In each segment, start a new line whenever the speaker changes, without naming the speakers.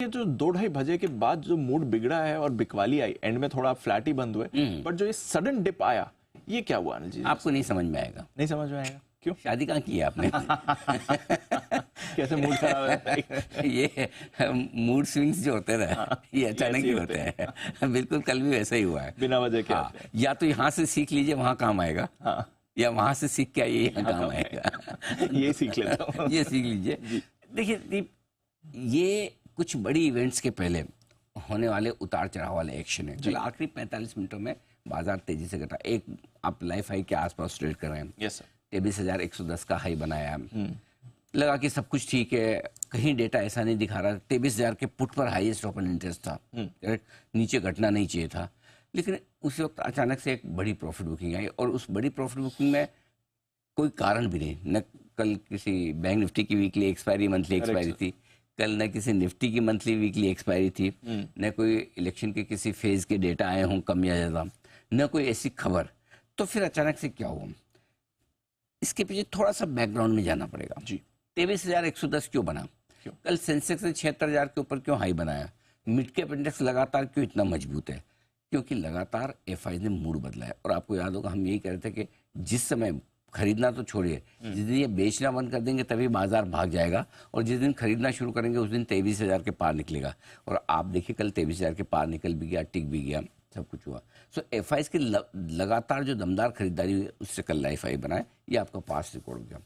ये जो 2-2.5 बजे के बाद जो मूड बिगड़ा है और बिकवाली आई, एंड में थोड़ा फ्लैट ही बंद हुए, बट जो ये सडन डिप आया, ये क्या हुआ अनिल जी?
आपको नहीं समझ में आएगा।
नहीं समझ में आएगा? क्यों?
शादी कहाँ की है आपने?
कैसे मूड खराब है?
ये मूड स्विंग्स जो होते हैं ना, ये अचानक ही होते हैं। बिल्कुल कल भी वैसा ही हुआ है,
बिना वजह के।
हाँ, या तो यहाँ से सीख लीजिए, वहाँ काम आएगा,
हाँ,
या वहाँ से सीख के आइए, यहाँ काम आएगा।
ये सीख लेता हूँ।
ये सीख लीजिए। देखिए दीप, ये कुछ बड़ी इवेंट्स के पहले होने वाले उतार चढ़ाव वाले एक्शन है। कल आखिरी 45 मिनटों में बाजार तेजी से घटा, एक आप लाइफ हाई के आसपास ट्रेड कर रहे हैं।
Yes sir.
23,110 का हाई बनाया, लगा कि सब कुछ ठीक है, कहीं डेटा ऐसा नहीं दिखा रहा। 23,000 के पुट पर हाईएस्ट ओपन इंटरेस्ट था, नीचे घटना नहीं चाहिए था, लेकिन उसी वक्त अचानक से एक बड़ी प्रॉफिट बुकिंग आई, और उस बड़ी प्रॉफिट बुकिंग में कोई कारण भी नहीं। न कल किसी बैंक निफ्टी की वीकली एक्सपायरी, मंथली एक्सपायरी थी, कल न किसी निफ्टी की मंथली वीकली एक्सपायरी थी, न कोई इलेक्शन के किसी फेज के डेटा आए हों कम या ज़्यादा, न कोई ऐसी खबर। तो फिर अचानक से क्या हुआ, इसके पीछे थोड़ा सा बैकग्राउंड में जाना पड़ेगा जी। 23,110 क्यों बना? कल सेंसेक्स ने 76,000 के ऊपर क्यों हाई बनाया? मिड कैप इंडेक्स लगातार क्यों इतना मजबूत है? क्योंकि लगातार एफआई ने मूड बदला है। और आपको याद होगा, हम यही कह रहे थे कि जिस समय खरीदना तो छोड़िए, जिस दिन ये बेचना बंद कर देंगे तभी बाजार भाग जाएगा, और जिस दिन खरीदना शुरू करेंगे उस दिन 23,000 के पार निकलेगा। और आप देखिए कल 23,000 के पार निकल भी गया, टिक भी गया, सब कुछ हुआ। सो एफआईज की लगातार जो दमदार खरीदारी हुई, उससे कल लाइफ हाई बनाए, ये आपका पास्ट रिकॉर्ड हो गया।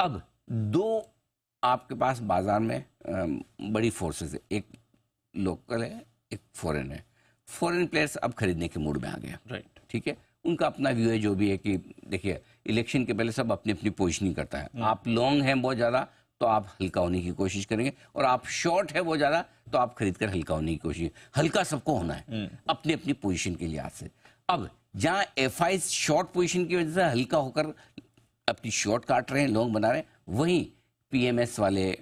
अब दो आपके पास बाजार में बड़ी फोर्सेस है, एक लोकल है, एक फॉरेन है। फॉरेन प्लेयर्स अब खरीदने के मूड में आ गए, राइट, ठीक है। उनका अपना व्यू है जो भी है कि देखिए इलेक्शन के पहले सब अपनी अपनी पोजीशनिंग करता है। आप लॉन्ग हैं बहुत ज़्यादा तो आप हल्का होने की कोशिश करेंगे, और आप शॉर्ट है बहुत ज़्यादा तो आप खरीद कर हल्का होने की कोशिश। हल्का सबको होना है अपनी अपनी पोजीशन के लिहाज से। अब जहाँ एफआई शॉर्ट पोजीशन की वजह से हल्का होकर अपनी शॉर्ट काट रहे हैं, लॉन्ग बना रहे हैं, वहीं पीएमएस वाले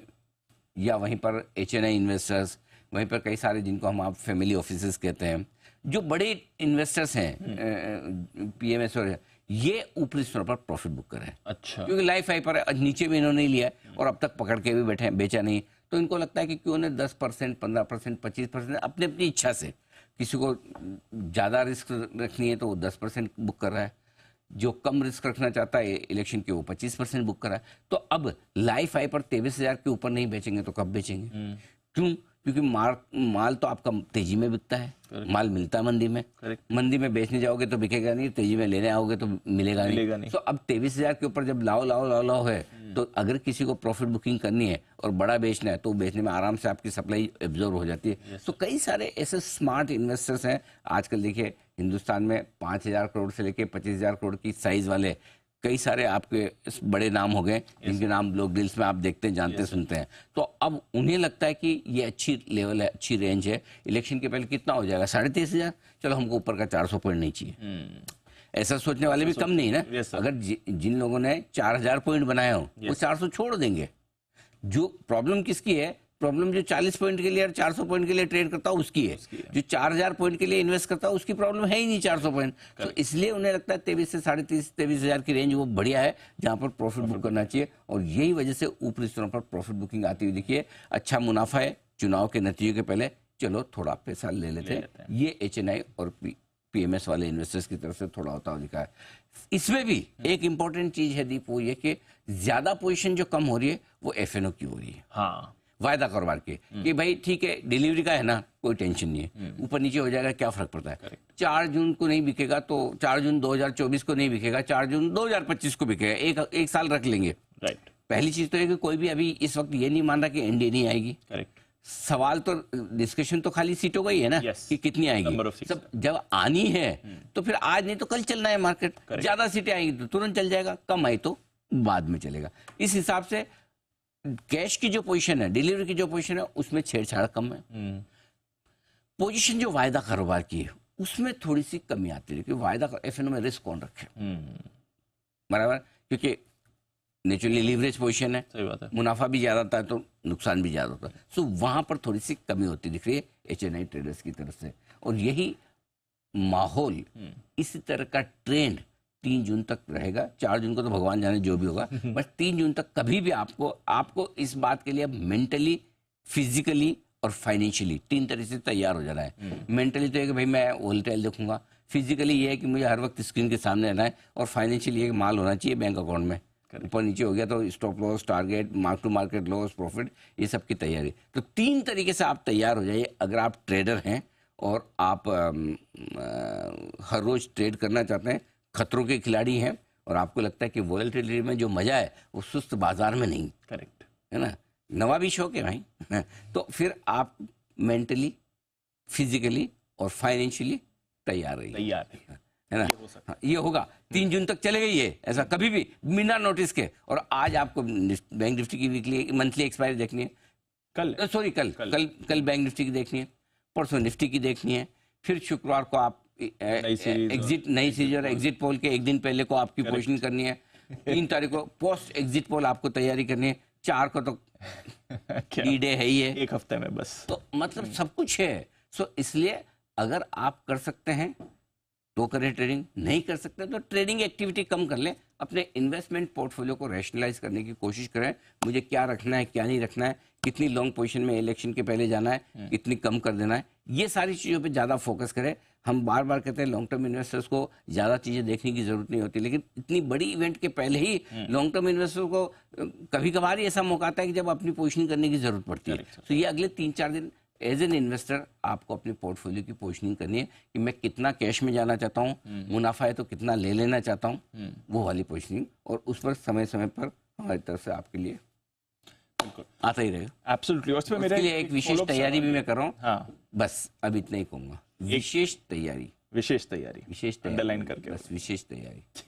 या वहीं पर एचएनआई इन्वेस्टर्स, वहीं पर कई सारे जिनको हम आप फैमिली ऑफिसेस कहते हैं, जो बड़े इन्वेस्टर्स हैं पीएमएस और ये ऊपरी स्तर पर प्रॉफिट बुक कर रहे हैं। अच्छा, क्योंकि लाइफ हाई पर नीचे भी इन्होंने लिया और अब तक पकड़ के भी बैठे हैं, बेचा नहीं, तो इनको लगता है कि क्यों ने 10%, 15%, 25% अपनी अपनी इच्छा से, किसी को ज़्यादा रिस्क रखनी है तो वो 10% बुक कर रहा है, जो कम रिस्क रखना चाहता है इलेक्शन के वो 25% बुक करा है। तो अब लाइफ हाई पर 23,000 के ऊपर नहीं बेचेंगे तो कब बेचेंगे? क्यों? क्योंकि माल तो आपका तेजी में बिकता है, माल मिलता है मंदी में, मंदी में बेचने जाओगे तो बिकेगा नहीं, तेजी में लेने आओगे तो मिलेगा नहीं। तो अब 23,000 के ऊपर जब लाओ है, तो अगर किसी को प्रॉफिट बुकिंग करनी है और बड़ा बेचना है तो बेचने में आराम से आपकी सप्लाई एब्जॉर्ब हो जाती है। तो कई सारे ऐसे स्मार्ट इन्वेस्टर्स हैं आजकल। देखिए हिंदुस्तान में 5,000 करोड़ से लेके 25,000 करोड़ की साइज वाले कई सारे आपके बड़े नाम हो गए, जिनके नाम लोग डील्स में आप देखते हैं, जानते सुनते हैं। तो अब उन्हें लगता है कि ये अच्छी लेवल है, अच्छी रेंज है। इलेक्शन के पहले कितना हो जाएगा? 23,500, चलो हमको ऊपर का 400 पॉइंट नहीं चाहिए। ऐसा सोचने वाले भी कम नहीं ना। अगर जिन लोगों ने 4,000 पॉइंट बनाए हो वो 400 छोड़ देंगे। जो प्रॉब्लम किसकी है? प्रॉब्लम जो 40 पॉइंट के लिए और 400 पॉइंट के लिए ट्रेड करता है उसकी है। जो 4,000 पॉइंट के लिए इन्वेस्ट करता है उसकी प्रॉब्लम है ही नहीं 400 पॉइंट। तो इसलिए उन्हें लगता है 23 से 23,500 की रेंज वो बढ़िया है जहां पर प्रॉफिट बुक करना चाहिए। और यही वजह से ऊपरी स्तरों पर प्रॉफिट बुकिंग आती हुई दिखिए। अच्छा मुनाफा है चुनाव के नतीजे के पहले, चलो थोड़ा पैसा ले लेते हैं। ये एचएनआई और पीएमएस वाले इन्वेस्टर्स की तरफ से थोड़ा होता हुआ दिखा है। इसमें भी एक इंपॉर्टेंट चीज है दीप, वो ये कि ज्यादा पोजीशन जो कम हो रही है वो एफएनओ की हो रही है। हाँ, वायदा कारोबार के कि भाई ठीक है डिलीवरी का है ना, कोई टेंशन नहीं है, ऊपर नीचे हो जाएगा, क्या फर्क पड़ता है। 4 जून को नहीं बिकेगा तो 4 जून 2024 को नहीं बिकेगा, 4 जून 2025 को बिकेगा, एक साल रख लेंगे। राइट। पहली चीज तो है कि कोई भी अभी इस वक्त ये नहीं मान रहा कि एनडीए नहीं आएगी। करेक्ट। सवाल तो डिस्कशन तो खाली सीटों का ही है ना, कि कितनी आएगी। सब जब आनी है तो फिर आज नहीं तो कल चलना है मार्केट। ज्यादा सीटें आएंगी तो तुरंत चल जाएगा, कम आई तो बाद में चलेगा। इस हिसाब से कैश की जो पोजीशन है, डिलीवरी की जो पोजीशन है, उसमें छेड़छाड़ कम है। पोजीशन जो वायदा कारोबार की है उसमें थोड़ी सी कमी आती है, क्योंकि वायदा एफएनओ में रिस्क कौन रखे, बराबर, क्योंकि नेचुरली लीवरेज पोजीशन है, सही बात है, मुनाफा भी ज्यादा होता है तो नुकसान भी ज्यादा होता है। सो वहां पर थोड़ी सी कमी होती दिख रही है एचएनआई ट्रेडर्स की तरफ से। और यही माहौल, इसी तरह का ट्रेंड 3 जून तक रहेगा। 4 जून को तो भगवान जाने जो भी होगा, बट 3 जून तक कभी भी आपको इस बात के लिए अब मेंटली, फिजिकली और फाइनेंशियली, 3 तरह से तैयार हो जाना है। मेंटली तो है कि भाई मैं वोलेटाइल देखूंगा, फिजिकली ये है कि मुझे हर वक्त स्क्रीन के सामने रहना है, और फाइनेंशियली ये माल होना चाहिए बैंक अकाउंट में, ऊपर नीचे हो गया तो stop loss, target, mark to market loss, profit, ये सब की तैयारी। तो 3 तरीके से आप तैयार हो जाइए अगर आप ट्रेडर हैं और आप हर रोज ट्रेड करना चाहते हैं, खतरों के खिलाड़ी हैं, और आपको लगता है कि वोलेटिलिटी में जो मजा है वो सुस्त बाजार में नहीं,
करेक्ट
है ना, नवा भी शौक है भाई तो फिर आप मेंटली, फिजिकली और फाइनेंशियली तैयार रहिए,
तैयार
है ना। हाँ, ये होगा 3 जून तक चलेगा ये, ऐसा कभी भी बिना नोटिस के। और आज आपको बैंक निफ्टी की वीकली मंथली एक्सपायरी देखनी है,
कल
कल बैंक निफ्टी की देखनी है, परसों निफ्टी की देखनी है, फिर शुक्रवार को आप नई सीरीज और एग्जिट पोल के एक दिन पहले को आपकी पोजिशनिंग करनी है, 3 तारीख को पोस्ट एग्जिट पोल आपको तैयारी करनी है, 4 को तो डे है ही है,
एक हफ्ते में बस।
तो मतलब सब कुछ है। सो इसलिए अगर आप कर सकते हैं तो करें ट्रेडिंग, नहीं कर सकते तो ट्रेडिंग एक्टिविटी कम कर लें, अपने इन्वेस्टमेंट पोर्टफोलियो को रैशनलाइज करने की कोशिश करें, मुझे क्या रखना है क्या नहीं रखना है, कितनी लॉन्ग पोजीशन में इलेक्शन के पहले जाना है, कितनी कम कर देना है, ये सारी चीज़ों पे ज़्यादा फोकस करें। हम बार बार कहते हैं लॉन्ग टर्म इन्वेस्टर्स को ज़्यादा चीज़ें देखने की जरूरत नहीं होती, लेकिन इतनी बड़ी इवेंट के पहले ही लॉन्ग टर्म इन्वेस्टर को कभी कभार ही ऐसा मौका आता है कि जब अपनी पोजीशनिंग करने की जरूरत पड़ती है। तो ये अगले 3-4 दिन एज एन इन्वेस्टर आपको अपने पोर्टफोलियो की पोजीशनिंग करनी है कि मैं कितना कैश में जाना चाहता हूँ, मुनाफा है तो कितना ले लेना चाहता हूँ, वो वाली पोजीशनिंग, और उस पर समय समय पर हमारी तरफ से आपके लिए आता ही रहेगा।
एब्सोल्युटली। और इसमें
उसके
मेरे
लिए एक विशेष तैयारी भी मैं कर रहा हूँ।
हाँ,
बस अब इतना ही कहूँगा, विशेष तैयारी,
विशेष तैयारी
विशेष तैयारी
अंडरलाइन करके
बस विशेष तैयारी।